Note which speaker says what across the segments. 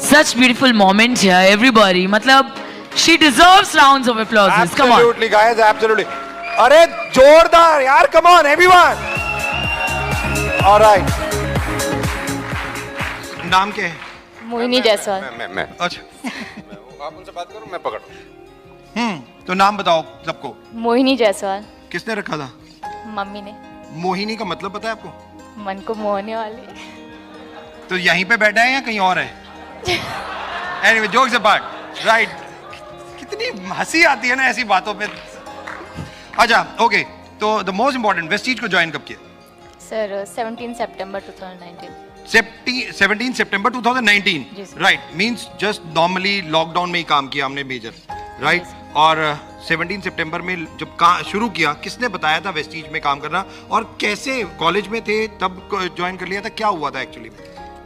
Speaker 1: Such beautiful moments here, everybody. मतलब, she deserves rounds of applause. Come on.
Speaker 2: Absolutely, guys, absolutely. अरे जोरदार यार, come on, everyone. All right.
Speaker 3: नाम क्या है?
Speaker 4: मोहिनी जायसवाल।
Speaker 2: मैं
Speaker 3: अच्छा।
Speaker 2: आप उनसे बात करो, मैं पकड़ूं।
Speaker 3: तो नाम बताओ सबको।
Speaker 4: मोहिनी जायसवाल।
Speaker 3: किसने रखा था?
Speaker 4: मम्मी ने।
Speaker 3: मोहिनी का मतलब पता है आपको?
Speaker 4: मन को मोहने वाली।
Speaker 3: तो यहीं पे बैठा है या कहीं और है? Anyway, jokes apart, right? कितनी हंसी आती है ना ऐसी बातों पे। अच्छा, ओके, तो द मोस्ट इंपॉर्टेंट, वेस्टीज को ज्वाइन कब किया?
Speaker 4: सर 17 सितंबर 2019।
Speaker 3: 17 सितंबर 2019,
Speaker 4: जी sir.
Speaker 3: Right? Means just normally lockdown में ही काम किया हमने मेजर, राइट? और 17 सितंबर में जब शुरू किया, किसने बताया था वेस्टीज में काम करना, और कैसे? कॉलेज में थे तब ज्वाइन कर लिया था? क्या हुआ था एक्चुअली में?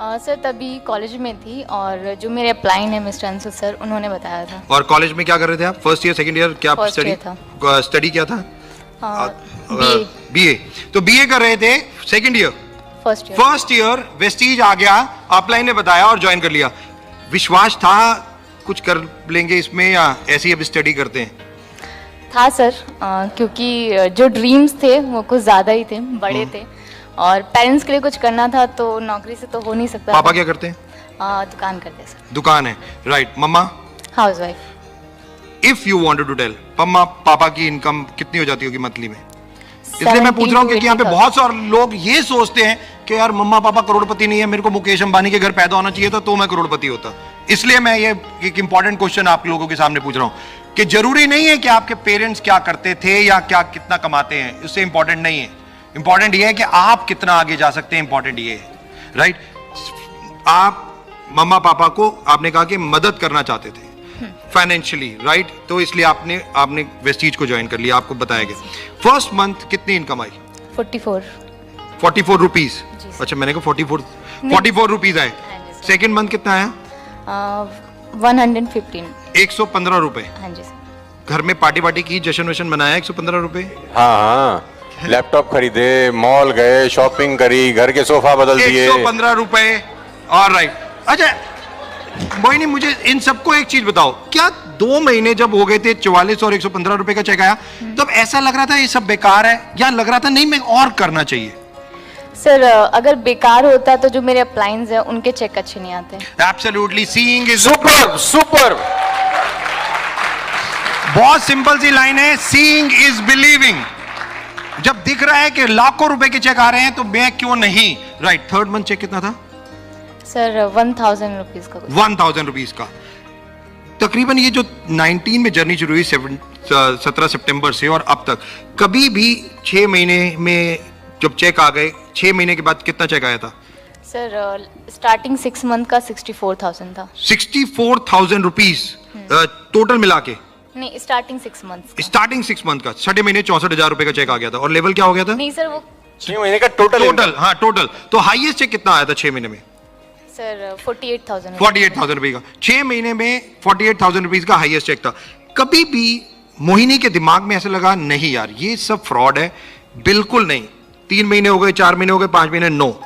Speaker 4: सर तभी कॉलेज में थी, और जो मेरे अपलाइन है मिस्टर अंशु सर, उन्होंने बताया था।
Speaker 3: और कॉलेज में क्या कर रहे थे आप? First year, second year? क्या स्टडी
Speaker 4: था?
Speaker 3: स्टडी क्या था?
Speaker 4: बीए।
Speaker 3: तो बीए कर रहे थे, second year, first year Vestige आ गया, अपलाइन ने बताया और ज्वाइन कर लिया। विश्वास था कुछ कर लेंगे इसमें, या ऐसे ही अब स्टडी करते हैं?
Speaker 4: था सर, क्योंकि जो ड्रीम्स थे वो कुछ ज़्यादा ही थे, बड़े थे, और पेरेंट्स के लिए कुछ करना था, तो नौकरी से तो हो नहीं सकता।
Speaker 3: पापा क्या करते हैं?
Speaker 4: दुकान करते हैं सर।
Speaker 3: दुकान है, राइट? मम्मा?
Speaker 4: House wife.
Speaker 3: If you wanted to tell, मम्मा पापा की इनकम कितनी हो जाती होगी मंथली में? इसलिए मैं पूछ रहा हूँ क्योंकि यहाँ पे बहुत सारे लोग ये सोचते हैं कि यार मम्मा पापा करोड़पति नहीं है, मेरे को मुकेश अंबानी के घर पैदा होना चाहिए था तो मैं करोड़पति होता। इसलिए मैं ये एक इंपॉर्टेंट क्वेश्चन आप लोगों के सामने पूछ रहा हूँ कि जरूरी नहीं है कि आपके पेरेंट्स क्या करते थे या क्या कितना कमाते हैं, उससे इंपॉर्टेंट नहीं है। इंपॉर्टेंट ये है कि आप कितना आगे जा सकते हैं, इंपॉर्टेंट ये है, राइट? आप मम्मा पापा को आपने कहा कि मदद करना चाहते थे फाइनेंशियली, राइट? तो इसलिए आपने वेस्टीज को ज्वाइन कर लिया, आपको बताया गया। फर्स्ट मंथ कितनी इनकम आई?
Speaker 4: 44
Speaker 3: रुपीज। अच्छा, मैंने कहा 44 रुपीज आए। सेकेंड मंथ कितना आया?
Speaker 4: 115।
Speaker 3: 115 रुपए।
Speaker 4: हाँ जी सर।
Speaker 3: घर में पार्टी वार्टी की, जश्न वशन मनाया? 115 रुपए।
Speaker 2: हाँ, लैपटॉप खरीदे, मॉल गए, शॉपिंग करी, घर के सोफा बदल दिए।
Speaker 3: 115 रुपए, ऑलराइट। अच्छा मोहिनी, मुझे इन सबको एक चीज बताओ, क्या 2 महीने जब हो गए थे 44 और 115 रुपए का चेक आया, तब ऐसा लग रहा था ये सब बेकार है, या लग रहा था नहीं मैं और करना चाहिए?
Speaker 4: सर अगर बेकार होता तो जो मेरे अप्लायंस है उनके चेक अच्छे नहीं आते।
Speaker 3: Absolutely, seeing is
Speaker 2: super.
Speaker 3: बहुत सिंपल सी लाइन है, सीइंग इज बिलीविंग। जब दिख रहा है कि लाखों रुपए के चेक आ रहे हैं तो मैं क्यों नहीं, राइट? थर्ड मंथ चेक कितना था?
Speaker 4: सर 1000 रुपीज का।
Speaker 3: 1000 रुपीज का। तकरीबन ये जो 19 में जर्नी शुरू हुई 17 सितंबर से और अब तक, कभी भी 6 महीने में जब चेक आ गए, 6 महीने के बाद कितना चेक आया था?
Speaker 4: सर स्टार्टिंग 6 मंथ का 64,000 था।
Speaker 3: 64,000 रुपीज टोटल मिला के?
Speaker 4: नहीं, स्टार्टिंग 6 मंथ।
Speaker 3: स्टार्टिंग 6 मंथ का 6 महीने 64,000 रुपए का चेक आ गया था। और लेवल क्या हो गया था?
Speaker 4: नहीं सर, वो
Speaker 2: 6 महीने का टोटल।
Speaker 3: हाँ टोटल। तो हाईएस्ट चेक कितना आया था 6 महीने में?
Speaker 4: सर 48,000।
Speaker 3: 48,000 रुपए का 6 महीने में 48,000 रुपीज का हाईएस्ट चेक था। कभी भी मोहिनी के दिमाग में ऐसा लगा नहीं यार ये सब फ्रॉड है? बिल्कुल नहीं। 3 महीने हो गए, 4 महीने हो गए, 5 महीने, नो?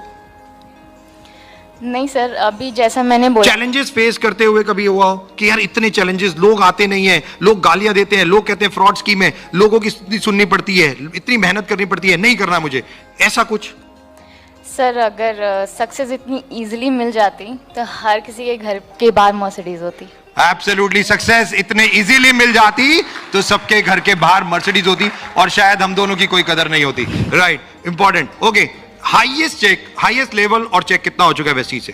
Speaker 4: नहीं सर, अभी जैसा मैंने बोला,
Speaker 3: चैलेंजेस फेस करते हुए कभी हुआ हो कि यार इतने चैलेंजेस, लोग आते नहीं है, लोग गालियां देते हैं, लोग कहते हैं फ्रॉड स्कीम है, लोगों की सुननी पड़ती है, इतनी मेहनत करनी पड़ती है, नहीं करना मुझे, ऐसा कुछ?
Speaker 4: सर अगर सक्सेस इतनी इजीली मिल जाती तो हर किसी के घर के बाहर मर्सिडीज होती।
Speaker 3: एब्सोल्युटली, सक्सेस इतने इजीली मिल जाती तो सबके घर के बाहर मर्सिडीज होती और शायद हम दोनों की कोई कदर नहीं होती, right? Important. Okay, highest check, highest level और चेक कितना हो चुका है वेस्टीज से?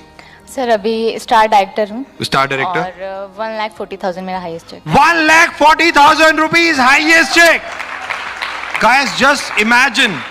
Speaker 4: सर अभी स्टार डायरेक्टर हूँ।
Speaker 3: Star director.
Speaker 4: और 1,40,000 मेरा highest check.
Speaker 3: 1,40,000 rupees highest check. Guys just imagine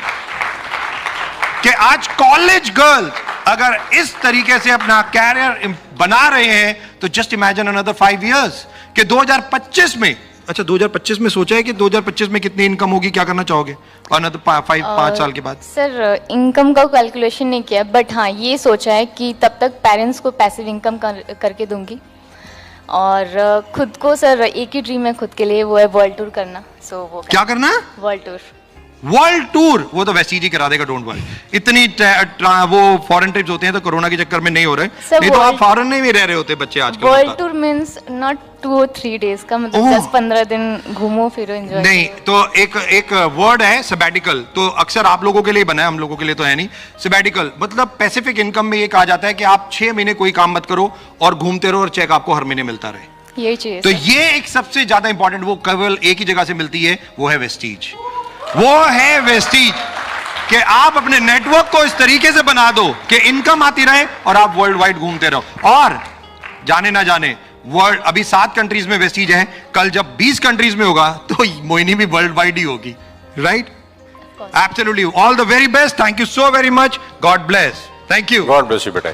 Speaker 3: कि आज कॉलेज गर्ल अगर इस तरीके से अपना कैरियर बना रहे हैं तो जस्ट इमेजिन अनदर 5 इयर्स कि 2025 में, अच्छा 2025 में सोचा है कि 2025 में कितनी इनकम होगी, क्या करना चाहोगे अनदर 5 साल के बाद?
Speaker 4: सर इनकम का कैलकुलेशन नहीं किया, बट हाँ ये सोचा है कि तब तक पेरेंट्स को पैसिव इनकम करके दूंगी और खुद को सर एक ही ड्रीम है खुद के लिए, वो है वर्ल्ड टूर करना। सो वो
Speaker 3: क्या करना है?
Speaker 4: World tour.
Speaker 3: वर्ल्ड टूर वो तो वैसे ही करा देगा, डोंट वरी। इतनी वो फॉरेन ट्रिप्स होते हैं तो कोरोना के चक्कर में नहीं हो रहे, नहीं तो आप फॉरेन में भी रह रहे होते बच्चे आजकल।
Speaker 4: World tour means not 2 or 3 days का, मतलब 10-15 दिन घूमो फिरो एंजॉय
Speaker 3: नहीं। तो एक वर्ड है सबैटिकल, तो अक्सर आप लोगों के लिए बना है, हम लोगों के लिए तो है नहीं। सबैटिकल मतलब पैसिफिक इनकम में ये कहा जाता है कि आप 6 महीने कोई काम मत करो और घूमते रहो और चेक आपको हर महीने मिलता रहे।
Speaker 4: यही चाहिए।
Speaker 3: तो ये एक सबसे ज्यादा इंपॉर्टेंट, वो केवल एक ही जगह से मिलती है, वो है वेस्टीज। वो है वेस्टीज कि आप अपने नेटवर्क को इस तरीके से बना दो कि इनकम आती रहे और आप वर्ल्ड वाइड घूमते रहो। और जाने ना जाने वर्ल्ड, अभी 7 कंट्रीज में वेस्टीज है, कल जब 20 कंट्रीज में होगा तो मोहिनी भी वर्ल्ड वाइड ही होगी, right? Absolutely. All the very best, thank you so very much, God bless, thank you.
Speaker 5: God bless you बेटा।